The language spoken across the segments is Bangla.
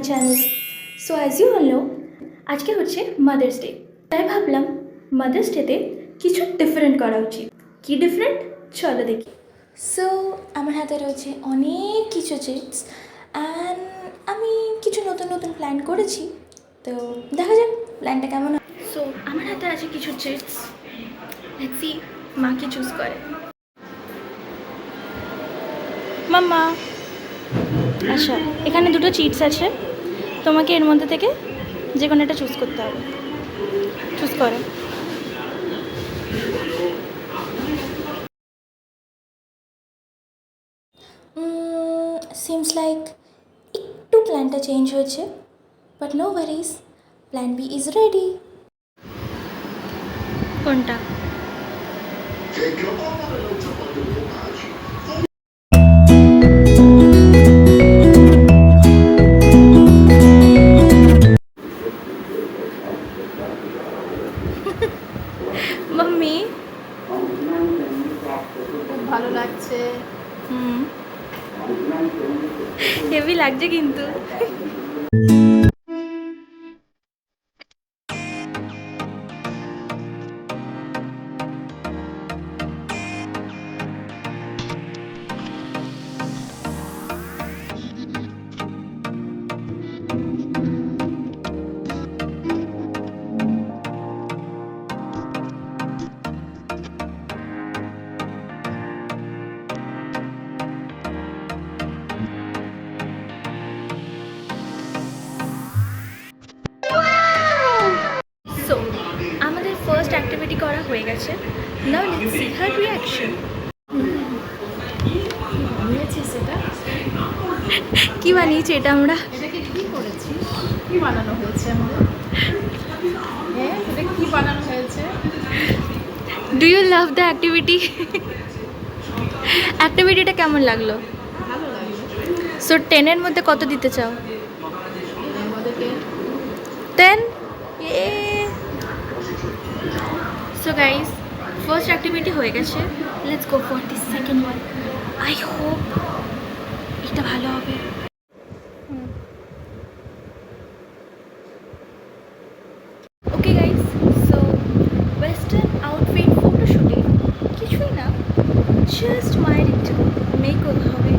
My channel. So as you all know, আজকে হচ্ছে মাদার্স ডে। তাই ভাবলাম মাদার্স ডেতে কিছু ডিফারেন্ট করা উচিত। কি ডিফারেন্ট, চলো দেখি। সো আমার হাতে রয়েছে অনেক কিছু চিপস অ্যান্ড আমি কিছু নতুন নতুন প্ল্যান করেছি, তো দেখা যাক প্ল্যানটা কেমন হয়। সো আমার হাতে আছে কিছু চিপস, লেটস সি মা কি চুজ করে। মাম্মা, আচ্ছা এখানে দুটো চিটস আছে, তোমাকে এর মধ্যে থেকে যে কোনো একটা চুজ করতে হবে। চুজ করো। সিমস লাইক একটু প্ল্যানটা চেঞ্জ হয়েছে, but no worries, plan B is ready. কোনটা? মাম্মি খুব ভালো লাগছে। হেভি লাগছে কিন্তু। সো আমাদের ফার্স্ট অ্যাক্টিভিটি করা হয়ে গেছে। Now let's see her reaction. বানিয়েছি সেটা? কি বানিয়েছি এটা আমরা? এটাকে কি করেছি? কি বানানো হয়েছে আমাদের? হ্যাঁ, এটা কি বানানো হয়েছে? Do you love the activity? অ্যাক্টিভিটিটা কেমন লাগলো? ভালো লাগলো। সো 10-এর মধ্যে কত দিতে চাও? আমাদেরকে 10? সো গাইস, ফার্স্ট অ্যাক্টিভিটি হয়ে গেছে, let's go for this second one. I hope এটা ভালো হবে। Okay guys, so western outfit ফটোশুটে কিছুই না, জাস্ট মায়ের একটু মেকওভার হবে।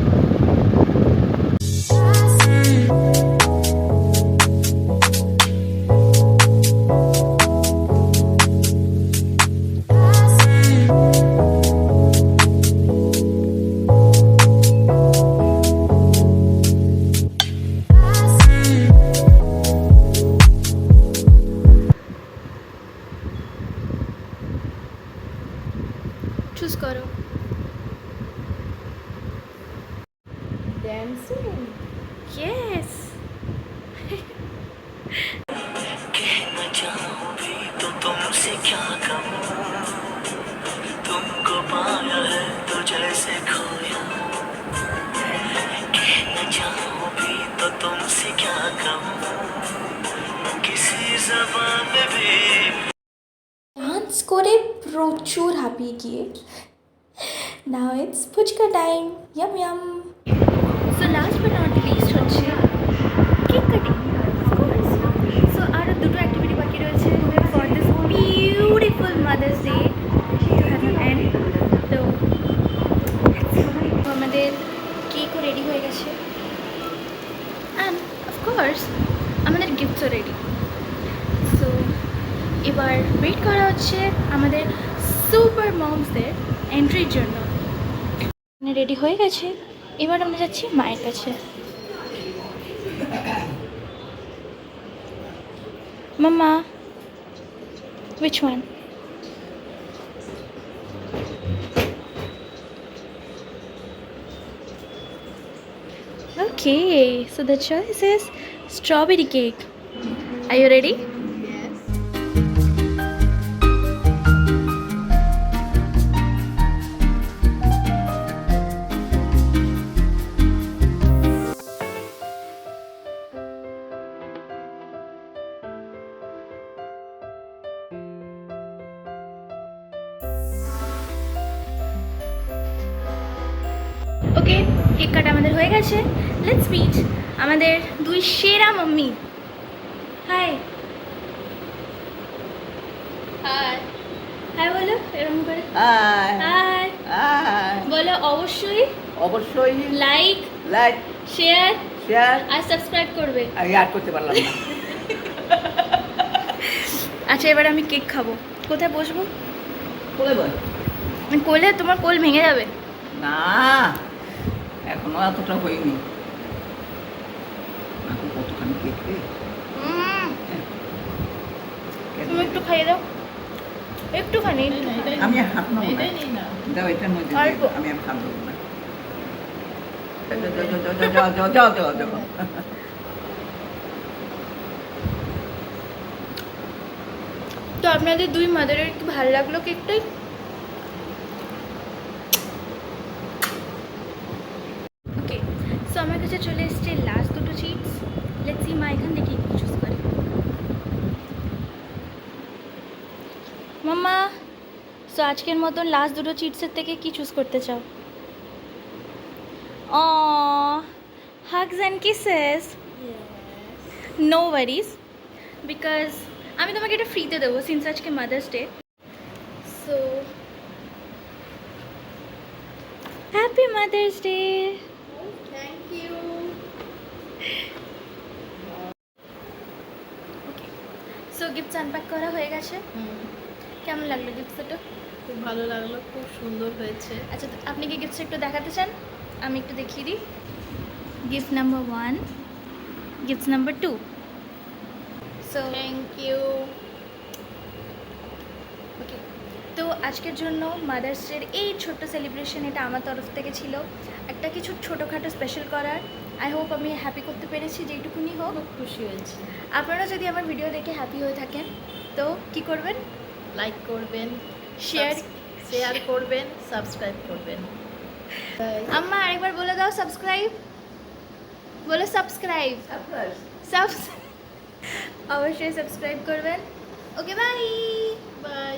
চুজ করো। ড্যান্সিং। ইয়েস। कहना चाहूं भी तो तुमसे क्या कहूं, तुमको पाया है तो जैसे खोया, कहना चाहूं भी तो तुमसे क्या कहूं, किसी ज़बान में भी ডান্স করে প্রচুর হাঁপিয়ে গিয়ে now it's phuchka time. Yum yum. So last but not least হচ্ছে কেক কাটিং, অফকোর্স। সো আরও দুটো অ্যাক্টিভিটি বাকি রয়েছে for this beautiful mother's day to have an end. তো আমাদের কেকও রেডি হয়ে গেছে অ্যান্ড অফকোর্স আমাদের গিফটসও রেডি। সো এবার ওয়েট করা হচ্ছে আমাদের সুপার মমসদের এন্ট্রির জন্য। রেডি হয়ে গেছে, এবার আমরা যাচ্ছি মায়ের কাছে। মাম্মা, which one? Okay, so the choice is strawberry cake. Are you ready? Okay, cake কাটা আমাদের হয়ে গেছে। লেটস মিট আমাদের দুই সেরা মাম্মি। হাই হাই হাই বলো এরকম করে। হাই হাই হাই বলো অবশ্যই অবশ্যই লাইক লাইক শেয়ার শেয়ার আর সাবস্ক্রাইব করবে। আর করতে পারলাম না। আচ্ছা, এবার আমি কেক খাবো। কোথায় বসবো? বলে বল কোলে? তোমার কোল ভেঙে যাবে। না, এখনো এতটা হয়নি। এখন কতখানি কেক রে। উম, তুমি একটু খাইয়ে দাও, একটুখানি। আমি হাত নেবো না। এটাই নেই না। দাও এটার মধ্যে দিয়ে অল্প। দাও, আমি আর খাবো না। যাও যাও যাও যাও যাও যাও। তো আপনাদের দুই মাদারের কি ভালো লাগলো কেকটাই? ওকে, সো আমার কাছে চলে এসছে লাস্ট দুটো চিটস। লেটস সি মা এখান থেকে কি চুজ করে। মাম্মা, সো আজকের মতন লাস্ট দুটো চিটসের থেকে কি চুজ করতে চাও? ও hugs and kisses. No worries, because আমি তোমাকে এটা ফ্রিতে দেবো সিন্স আজকে mother's day. So happy mother's day. Thank you. Okay, so gifts unpack করা হয়ে গেছে। কেমন লাগলো গিফটসটা? খুব ভালো লাগলো, খুব সুন্দর হয়েছে। আচ্ছা, তো আপনি কি গিফটস একটু দেখাতে চান? আমি একটু দেখিয়ে দিই। Gift number 1, gifts number 2। So thank you. Okay, তো আজকের জন্য মাদার্স ডের এই ছোট্ট সেলিব্রেশন এটা আমার তরফ থেকে ছিল একটা কিছু ছোটোখাটো স্পেশাল করার। আই হোপ আমি হ্যাপি করতে পেরেছি যেইটুকুনি হোক। খুব খুশি হয়েছি। আপনারা যদি আমার ভিডিও দেখে হ্যাপি হয়ে থাকেন তো কি করবেন? লাইক করবেন, শেয়ার শেয়ার করবেন, সাবস্ক্রাইব করবেন। আম্মা আরেকবার বলে দাও সাবস্ক্রাইব। বলো সাবস্ক্রাইব। অবশ্যই সাবস্ক্রাইব করবেন। Okay bye. বাই।